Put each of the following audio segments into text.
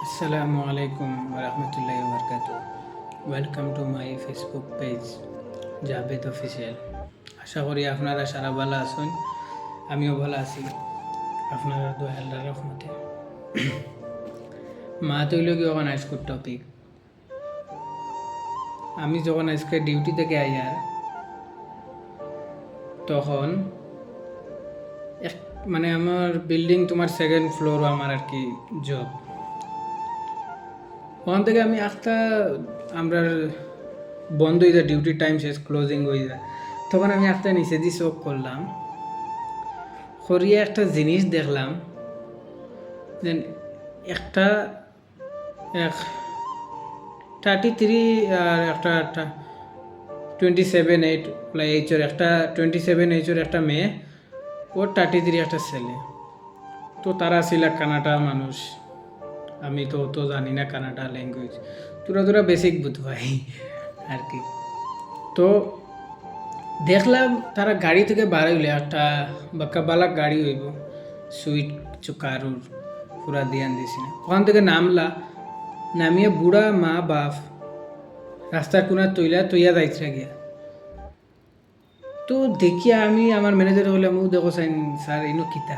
Assalamu alaikum warahmatullahi wabarakatuh. Welcome to my Facebook page Javed official. আশা করি আপনারা সারা ভালো আছেন, আমিও ভালো আছি আপনারা দোয়া আল্লাহর রহমতে। মা তৈল কি ওখানে আজকের টপিক, আমি যখন আজকে ডিউটি থেকে আইয়ার তখন মানে আমার বিল্ডিং তোমার সেকেন্ড ফ্লোর আমার আর কি জব। ওখান থেকে আমি একটা আমরা বন্ধ হয়ে যায়, ডিউটি টাইম শেষ, ক্লোজিং হয়ে যায়, তখন আমি একটা নিচে দিয়ে চোখ করলাম, করিয়ে একটা জিনিস দেখলাম যে একটা 33 আর একটা 27 এইচের একটা 27 এইচের একটা মেয়ে, ওর 33 একটা ছেলে। তো তারা ছিল কানাডা মানুষ, আমি তো তো জানি না কানাডা ল্যাঙ্গুয়েজ, তোরা বেসিক বুঝ ভাই আর কি। তো দেখলাম তারা গাড়ি থেকে বার হইলে একটা বাক্কাবালা গাড়ি হইব, সুইট কিছু কারুর পুরা দিয়ান দিছি না, ওখান থেকে নামিয়ে বুড়া মা বাপ রাস্তার কোনা তৈয়া যাইছে গিয়া। তো দেখিয়া আমি আমার ম্যানেজার হলাম, ও দেখো সাইন স্যার ইনো কিতা,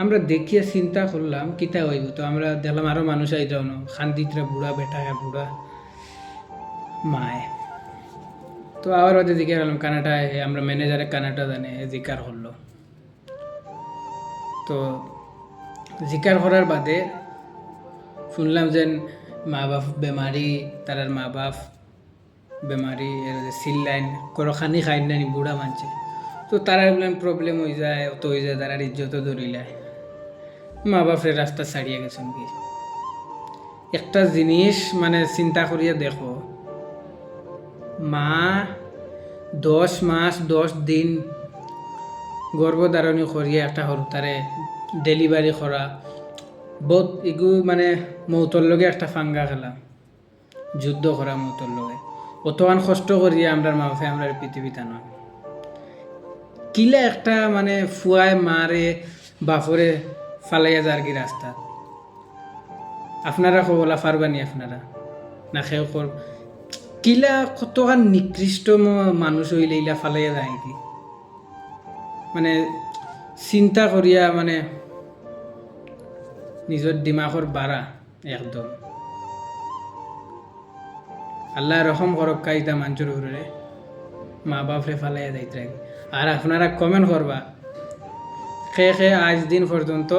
আমরা দেখিয়া চিন্তা করলাম কিতা হইব। তো আমরা দেখলাম আরো মানুষ আইতাও না, খান্দিতরা বুড়া বেটা বুড়া মায়। তো আবার ওদের জিজ্ঞাসা করলাম কানাডায়, আমরা ম্যানেজারে কানাডা জানে জিকার করলো। তো জিকার করার বাদে শুনলাম যে মা বাপ বেমারি, তারার মা বাপ বেমারি, সিল্লাইন করখানি খাই নানি বুড়া মানছে। তো তারা প্রবলেম হয়ে যায়, অত হয়ে যায়, তারার ইজ্জত ধরিলায়, মা বাপের রাস্তা ছাড়িয়ে গেছেন কি। একটা জিনিস মানে চিন্তা করিয়া দেখো, মা 10 মাস 10 দিন গর্ভধারণী করিয়া একটা হরতারে ডেলিভারি করা, বহুত এগু মানে মৌতর লগে একটা ফাঙ্গা খেলা, যুদ্ধ করা মৌতর লগে, অতখান কষ্ট করিয়া আমরা মা বাপে আমরা পৃথিবীতে নয়। কিলা একটা মানে ফুয়ায় মারে বাপরে ফালাইয়া যার কি রাস্তা, আপনারা কবলা পারবানি আপনারা না খেয়ে কর, কিলা কতখান নিকৃষ্ট মানুষ হইলে ইলা ফালাইয়া যায় কি, মানে চিন্তা করিয়া মানে নিজের দিমাগর বাড়া একদম। আল্লাহ রহম করক কাইতা মানুষের উপরে মা বাপরে ফালাইয়া যাইতে। আর আপনারা কমেন্ট করবা খে আজ দিন পর্যন্ত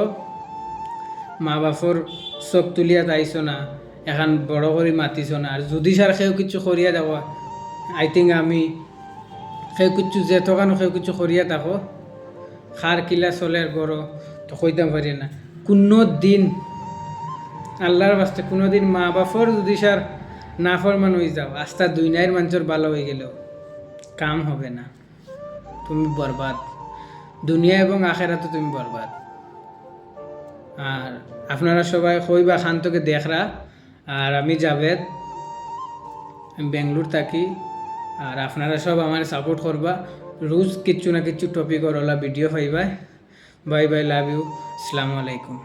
মা বাপর চোখ তুলিয়া যাইছ না, এখন বড় করে মাতিছ না। আর যদি সার সেও কিছু করিয়া দেওয়া, আই থিঙ্ক আমি সেও কিছু যে তখন সেও কিছু করিয়া থাকো, খার কিলা চলের বড় তো কইতাম পারি না। কোনো দিন আল্লাহর বাস্তে কোনো দিন মা বাপর যদি সার না ফরমান হয়ে যাও, আস্তা দুনিয়ার মানুষের ভালো হয়ে গেলেও কাম হবে না, তুমি বরবাদ, দুনিয়া এবং আখেরাতে তুমি বরবাদ। আর আপনারা সবাই কইবা খান্তকে দেখরা, আর আমি জাভেদ, আমি বেঙ্গলোর থাকি। আর আপনারা সব আমার সাপোর্ট করবা, রোজ কিচ্ছু না কিচ্ছু টপিক ওরলা ভিডিও পাইবা। বাই বাই, লাভ ইউ, আসসালামু আলাইকুম।